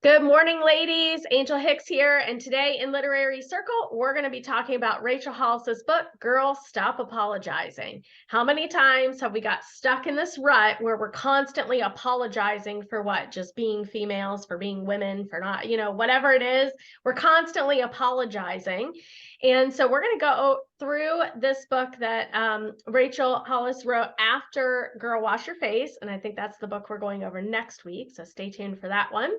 Good morning, ladies. Angel Hicks here, and today in Literary Circle, we're going to be talking about Rachel Hollis's book, Girl, Stop Apologizing. How many times have we got stuck in this rut where we're constantly apologizing for what? Just being females, for being women, for not, whatever it is, we're constantly apologizing. And so we're going to go through this book that Rachel Hollis wrote after Girl, Wash Your Face. And I think that's the book we're going over next week. So stay tuned for that one.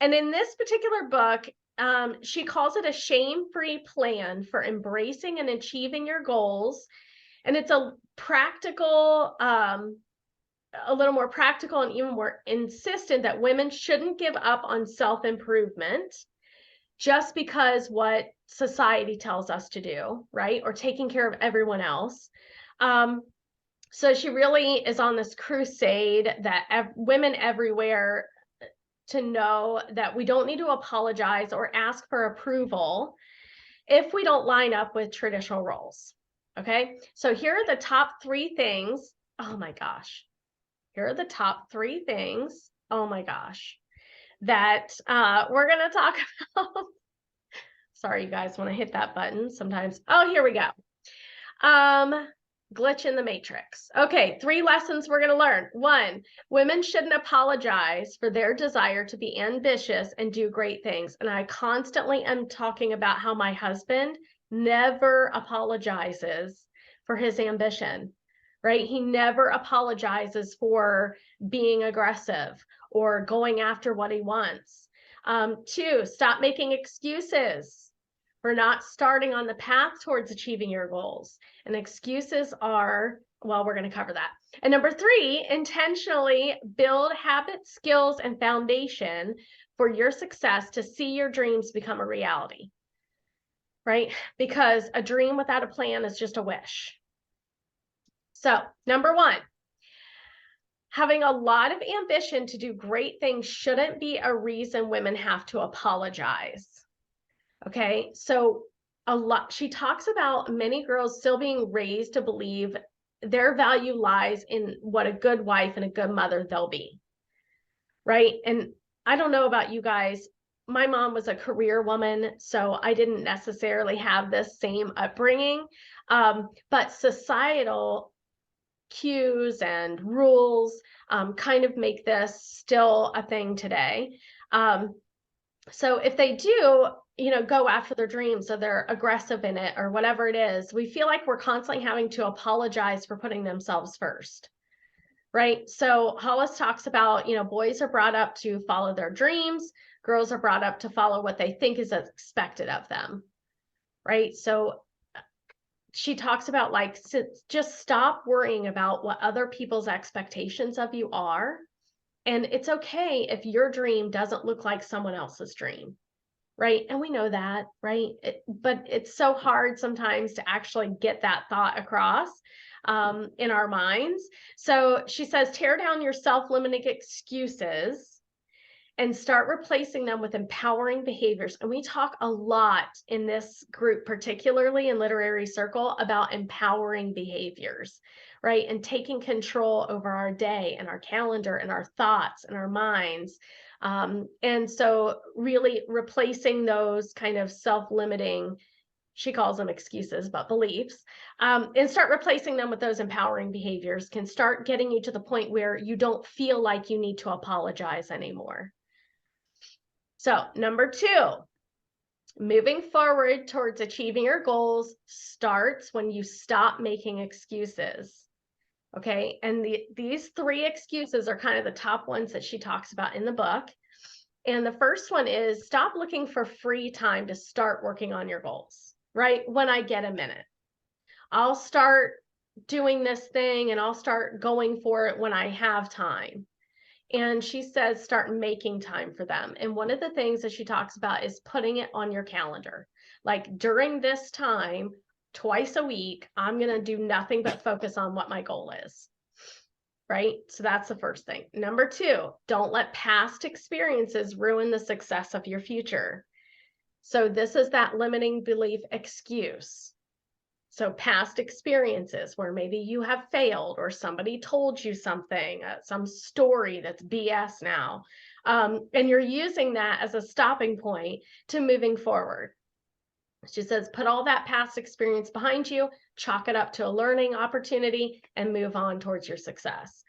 And in this particular book, she calls it a shame-free plan for embracing and achieving your goals. And it's a practical, a little more practical and even more insistent that women shouldn't give up on self-improvement just because what society tells us to do, right? Or taking care of everyone else. So she really is on this crusade that women everywhere to know that we don't need to apologize or ask for approval if we don't line up with traditional roles. Okay, so here are the top 3 things. Oh my gosh. Here are the top 3 things. Oh my gosh. That we're going to talk about. Sorry, you guys, when I hit that button sometimes. Oh, here we go. Glitch in the matrix. Okay, 3 lessons we're going to learn. 1, women shouldn't apologize for their desire to be ambitious and do great things. And I constantly am talking about how my husband never apologizes for his ambition, right? He never apologizes for being aggressive or going after what he wants. 2, stop making excuses for not starting on the path towards achieving your goals. And excuses are, well, we're going to cover that. And number 3, intentionally build habits, skills, and foundation for your success to see your dreams become a reality, right? Because a dream without a plan is just a wish. So, number 1, having a lot of ambition to do great things shouldn't be a reason women have to apologize. Okay, so she talks about many girls still being raised to believe their value lies in what a good wife and a good mother they'll be, right? And I don't know about you guys. My mom was a career woman, so I didn't necessarily have this same upbringing, but societal cues and rules kind of make this still a thing today. So if they do, go after their dreams or they're aggressive in it or whatever it is, we feel like we're constantly having to apologize for putting themselves first, right? So Hollis talks about, boys are brought up to follow their dreams. Girls are brought up to follow what they think is expected of them, right? So she talks about just stop worrying about what other people's expectations of you are. And it's okay if your dream doesn't look like someone else's dream. Right. And we know that, right? But it's so hard sometimes to actually get that thought across in our minds. So she says, tear down your self-limiting excuses and start replacing them with empowering behaviors. And we talk a lot in this group, particularly in Literary Circle, about empowering behaviors, right? And taking control over our day and our calendar and our thoughts and our minds. And so really replacing those kind of self-limiting, she calls them excuses, but beliefs, and start replacing them with those empowering behaviors can start getting you to the point where you don't feel like you need to apologize anymore. So number 2, moving forward towards achieving your goals starts when you stop making excuses. Okay, and these 3 excuses are kind of the top ones that she talks about in the book. And the first one is stop looking for free time to start working on your goals, right? When I get a minute, I'll start doing this thing and I'll start going for it when I have time. And she says, start making time for them. And one of the things that she talks about is putting it on your calendar. Like during this time, twice a week, I'm going to do nothing but focus on what my goal is. Right? So that's the first thing. Number 2, don't let past experiences ruin the success of your future. So this is that limiting belief excuse. So past experiences where maybe you have failed or somebody told you something, some story that's BS now. And you're using that as a stopping point to moving forward. She says, put all that past experience behind you, chalk it up to a learning opportunity, and move on towards your success.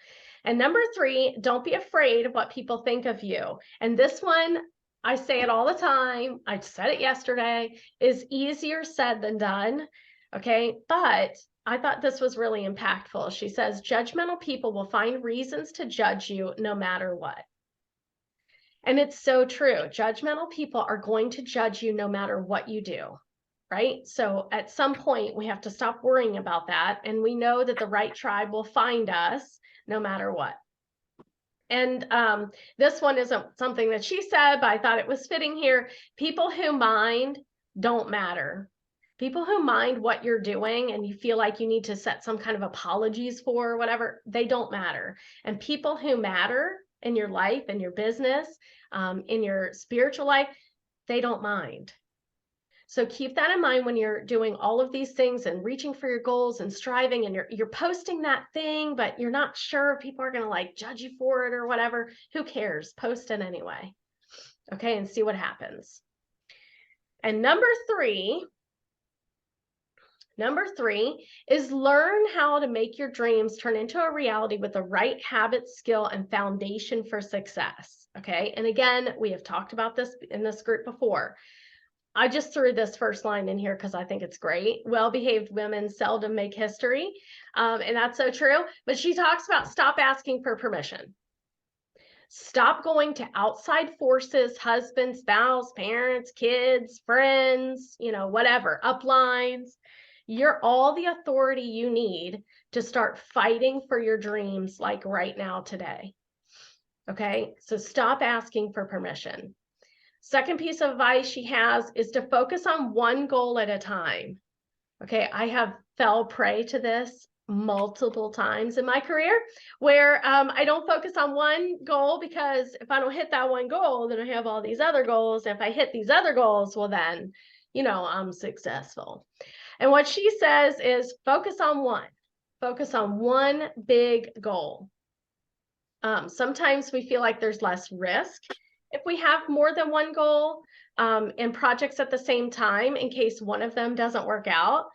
And number 3, don't be afraid of what people think of you. And this one, I say it all the time, I said it yesterday, is easier said than done. Okay, but I thought this was really impactful. She says, judgmental people will find reasons to judge you no matter what. And it's so true. Judgmental people are going to judge you no matter what you do, right? So at some point, we have to stop worrying about that. And we know that the right tribe will find us no matter what. And this one isn't something that she said, but I thought it was fitting here. People who mind don't matter. People who mind what you're doing and you feel like you need to set some kind of apologies for or whatever, they don't matter. And people who matter in your life, in your business, in your spiritual life, they don't mind. So keep that in mind when you're doing all of these things and reaching for your goals and striving, and you're posting that thing, but you're not sure if people are going to like judge you for it or whatever. Who cares? Post it anyway. Okay, and see what happens. And number three is learn how to make your dreams turn into a reality with the right habit, skill, and foundation for success. Okay, and again, we have talked about this in this group before. I just threw this first line in here because I think it's great. Well-behaved women seldom make history. And that's so true. But she talks about stop asking for permission. Stop going to outside forces, husband, spouse, parents, kids, friends, whatever, uplines. You're all the authority you need to start fighting for your dreams like right now today. Okay, so stop asking for permission. Second piece of advice she has is to focus on one goal at a time. Okay, I have fell prey to this multiple times in my career where I don't focus on one goal, because if I don't hit that one goal, then I have all these other goals. If I hit these other goals, well then, I'm successful. And what she says is focus on one big goal. Sometimes we feel like there's less risk if we have more than one goal and projects at the same time in case one of them doesn't work out.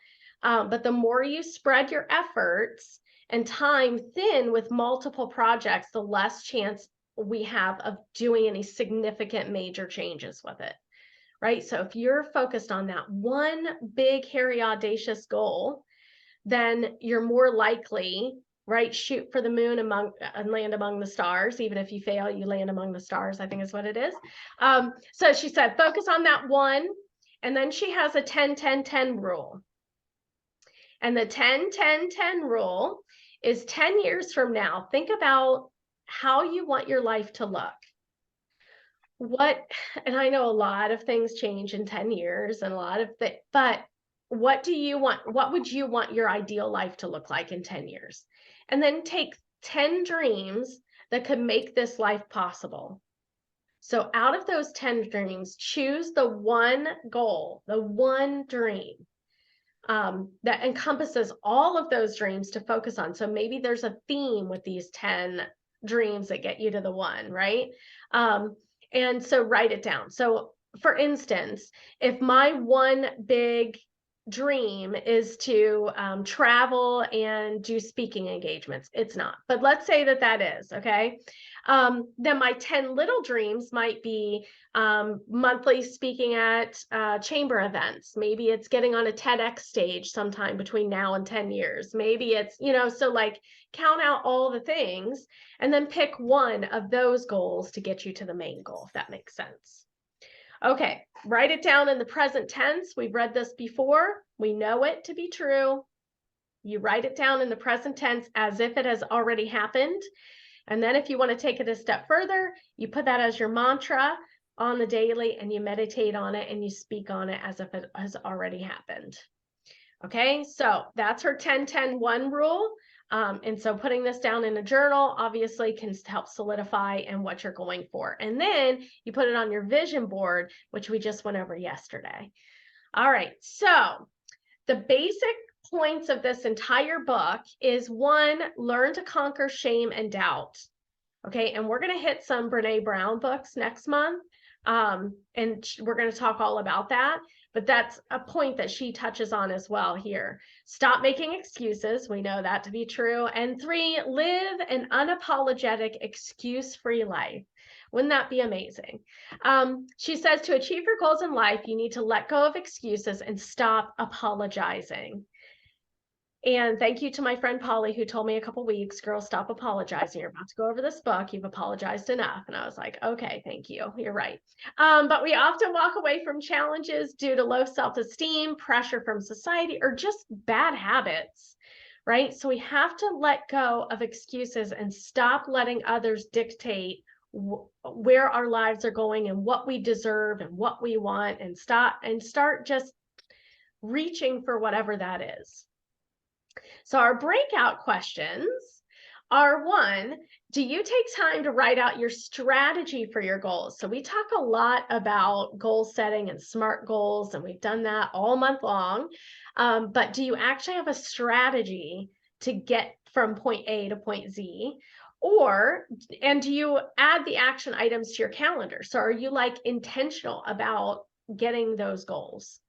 But the more you spread your efforts and time thin with multiple projects, the less chance we have of doing any significant major changes with it, right? So if you're focused on that one big, hairy, audacious goal, then you're more likely, right? Shoot for the moon and land among the stars. Even if you fail, you land among the stars, I think is what it is. So she said, focus on that one. And then she has a 10-10-10 rule. And the 10-10-10 rule is 10 years from now, think about how you want your life to look. And I know a lot of things change in 10 years and a lot of things, but what do you want? What would you want your ideal life to look like in 10 years? And then take 10 dreams that could make this life possible. So out of those 10 dreams, choose the one goal, the one dream that encompasses all of those dreams to focus on. So maybe there's a theme with these 10 dreams that get you to the one, right? And so write it down. So for instance, if my one big dream is to travel and do speaking engagements, it's not, but let's say that is, okay? Then my 10 little dreams might be monthly speaking at chamber events. Maybe it's getting on a TEDx stage sometime between now and 10 years. Maybe it's, so like count out all the things and then pick one of those goals to get you to the main goal, if that makes sense. Okay, write it down in the present tense. We've read this before. We know it to be true. You write it down in the present tense as if it has already happened. And then if you want to take it a step further, you put that as your mantra on the daily and you meditate on it and you speak on it as if it has already happened. Okay, so that's her 10-10-1 rule. And so putting this down in a journal obviously can help solidify and what you're going for. And then you put it on your vision board, which we just went over yesterday. All right, so the basic points of this entire book is 1, learn to conquer shame and doubt. Okay. And we're going to hit some Brene Brown books next month. And we're going to talk all about that. But that's a point that she touches on as well here. Stop making excuses. We know that to be true. And 3, live an unapologetic, excuse-free life. Wouldn't that be amazing? She says to achieve your goals in life, you need to let go of excuses and stop apologizing. And thank you to my friend Polly, who told me a couple weeks, girl, stop apologizing. You're about to go over this book. You've apologized enough. And I was like, okay, thank you. You're right. But we often walk away from challenges due to low self-esteem, pressure from society, or just bad habits, right? So we have to let go of excuses and stop letting others dictate where our lives are going and what we deserve and what we want, and start just reaching for whatever that is. So our breakout questions are: 1, do you take time to write out your strategy for your goals? So we talk a lot about goal setting and SMART goals, and we've done that all month long. But do you actually have a strategy to get from point A to point Z? And do you add the action items to your calendar? So are you like intentional about getting those goals?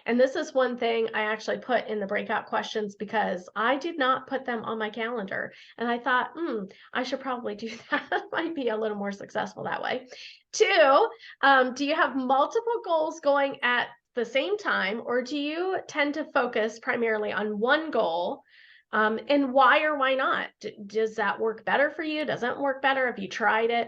And this is one thing I actually put in the breakout questions because I did not put them on my calendar. And I thought, I should probably do that. Might be a little more successful that way. 2, do you have multiple goals going at the same time, or do you tend to focus primarily on one goal? And why or why not? Does that work better for you? Doesn't work better? Have you tried it?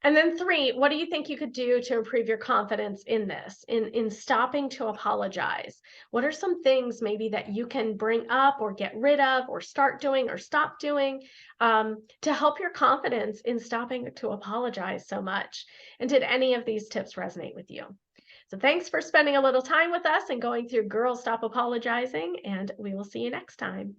And then 3, what do you think you could do to improve your confidence in this, in stopping to apologize? What are some things maybe that you can bring up or get rid of or start doing or stop doing to help your confidence in stopping to apologize so much? And did any of these tips resonate with you? So thanks for spending a little time with us and going through Girls Stop Apologizing, and we will see you next time.